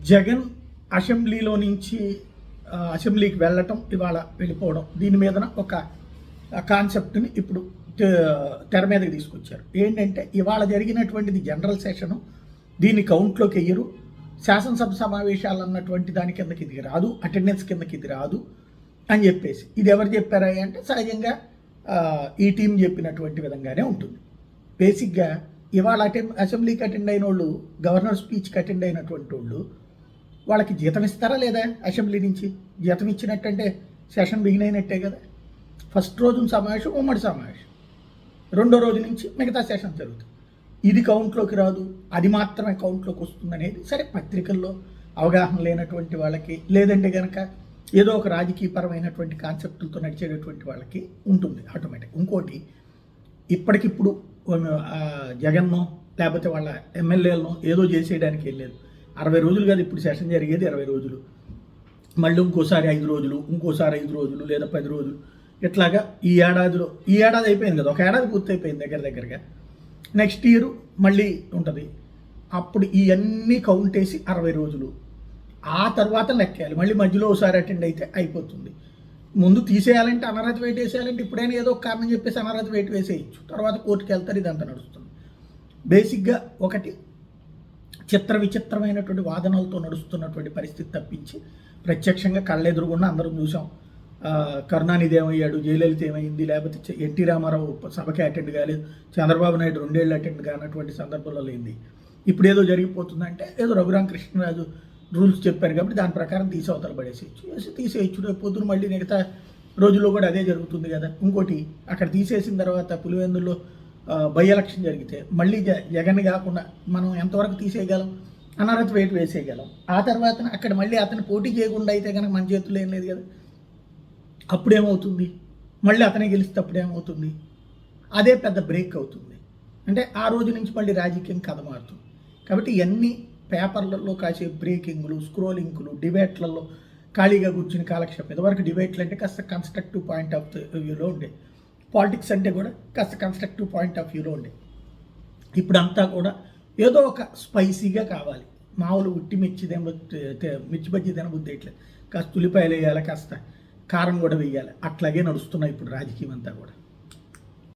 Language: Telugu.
జగన్ అసెంబ్లీలో నుంచి అసెంబ్లీకి వెళ్ళటం, ఇవాళ వెళ్ళిపోవడం, దీని మీదన ఒక కాన్సెప్ట్ని ఇప్పుడు తెర మీదకి తీసుకొచ్చారు. ఏంటంటే ఇవాళ జరిగినటువంటిది జనరల్ సెషను, దీన్ని కౌంట్లోకి వెయ్యరు, శాసనసభ సమావేశాలు అన్నటువంటి దాని కిందకి ఇది రాదు, అటెండెన్స్ కిందకి ఇది రాదు అని చెప్పేసి. ఇది ఎవరు చెప్పారా అంటే సహజంగా ఈ టీం చెప్పినటువంటి విధంగానే ఉంటుంది. బేసిక్గా ఇవాళ అసెంబ్లీకి అటెండ్ అయిన వాళ్ళు, గవర్నర్ స్పీచ్కి అటెండ్ అయినటువంటి వాళ్ళు, వాళ్ళకి జీతం ఇస్తారా లేదా? అసెంబ్లీ నుంచి జీతం ఇచ్చినట్టంటే సెషన్ బిగిన్ అయినట్టే కదా. ఫస్ట్ రోజు సమావేశం ఉమ్మడి సమావేశం, రెండో రోజు నుంచి మిగతా సెషన్ జరుగుతుంది. ఇది కౌంట్లోకి రాదు, అది మాత్రమే కౌంట్లోకి వస్తుంది అనేది సరే పత్రికల్లో అవగాహన లేనటువంటి వాళ్ళకి, లేదంటే కనుక ఏదో ఒక రాజకీయపరమైనటువంటి కాన్సెప్టులతో నడిచేటటువంటి వాళ్ళకి ఉంటుంది ఆటోమేటిక్. ఇంకోటి, ఇప్పటికిప్పుడు జగన్నో లేకపోతే వాళ్ళ ఎమ్మెల్యేలను ఏదో చేసేయడానికి వెళ్ళలేదు. 60 రోజులు కాదు ఇప్పుడు సెషన్ జరిగేది, 20 రోజులు, మళ్ళీ ఇంకోసారి 5 రోజులు, ఇంకోసారి 5 రోజులు లేదా 10 రోజులు, ఇట్లాగా ఈ ఏడాది అయిపోయింది కదా, ఒక ఏడాది పూర్తి అయిపోయింది దగ్గరగా. నెక్స్ట్ ఇయర్ మళ్ళీ ఉంటుంది. అప్పుడు ఇవన్నీ కౌంట్ వేసి 60 రోజులు, ఆ తర్వాత లెక్కేయాలి. మళ్ళీ మధ్యలో ఒకసారి అటెండ్ అయితే అయిపోతుంది. ముందు తీసేయాలంటే అనర్హత వెయిట్ వేసేయాలంటే ఇప్పుడైనా ఏదో ఒక కారణం చెప్పేసి అనర్హత వెయిట్ వేసేయచ్చు, తర్వాత కోర్టుకి వెళ్తారు, ఇదంతా నడుస్తుంది. బేసిక్గా ఒకటి చిత్ర విచిత్రమైనటువంటి వాదనలతో నడుస్తున్నటువంటి పరిస్థితి తప్పించి ప్రత్యక్షంగా కళ్ళెదురుగుండా అందరం చూసాం. కరుణానిధి ఏమయ్యాడు, జయలలిత ఏమైంది, లేకపోతే ఎన్టీ రామారావు సభకి అటెండ్ కాలేదు, చంద్రబాబు నాయుడు 2 ఏళ్ళు అటెండ్ కానటువంటి సందర్భంలో లేనిది. ఇప్పుడు ఏదో జరిగిపోతుందంటే ఏదో రఘురామకృష్ణరాజు రూల్స్ చెప్పారు కాబట్టి దాని ప్రకారం తీసి అవతల పడేసేయచ్చు, తీసేయచ్చు. రేపు పొద్దున మళ్ళీ మిగతా రోజుల్లో కూడా అదే జరుగుతుంది కదా. ఇంకోటి, అక్కడ తీసేసిన తర్వాత పులివెందుల్లో బై ఎలక్షన్ జరిగితే మళ్ళీ జగన్ కాకుండా మనం ఎంతవరకు తీసేయగలం? అనర్హత వెయిట్ వేసేయగలం. ఆ తర్వాత అక్కడ మళ్ళీ అతను పోటీ చేయకుండా అయితే కనుక మన చేతుల్లో ఏం లేదు కదా. అప్పుడేమవుతుంది? మళ్ళీ అతనే గెలిస్తే అప్పుడేమవుతుంది? అదే పెద్ద బ్రేక్ అవుతుంది. అంటే ఆ రోజు నుంచి మళ్ళీ రాజకీయం కథ మారుతుంది. కాబట్టి ఇవన్నీ పేపర్లలో కాసే బ్రేకింగ్లు, స్క్రోలింగ్లు, డిబేట్లలో ఖాళీగా కూర్చుని కాలక్షేపం. ఇదివరకు డిబేట్లు అంటే కాస్త కన్స్ట్రక్టివ్ పాయింట్ ఆఫ్ వ్యూలో ఉండే, పాలిటిక్స్ అంటే కూడా కాస్త కన్స్ట్రక్టివ్ పాయింట్ ఆఫ్ వ్యూలో ఉండే. ఇప్పుడంతా కూడా ఏదో ఒక స్పైసీగా కావాలి. మామూలు ఉట్టి మిర్చి బజ్జీ తినబుద్ధి ఇట్లా కాస్త ఉల్లిపాయలు వేయాలి, కాస్త కారం కూడా వేయాలి, అట్లాగే నడుస్తున్నాయి ఇప్పుడు రాజకీయం అంతా కూడా.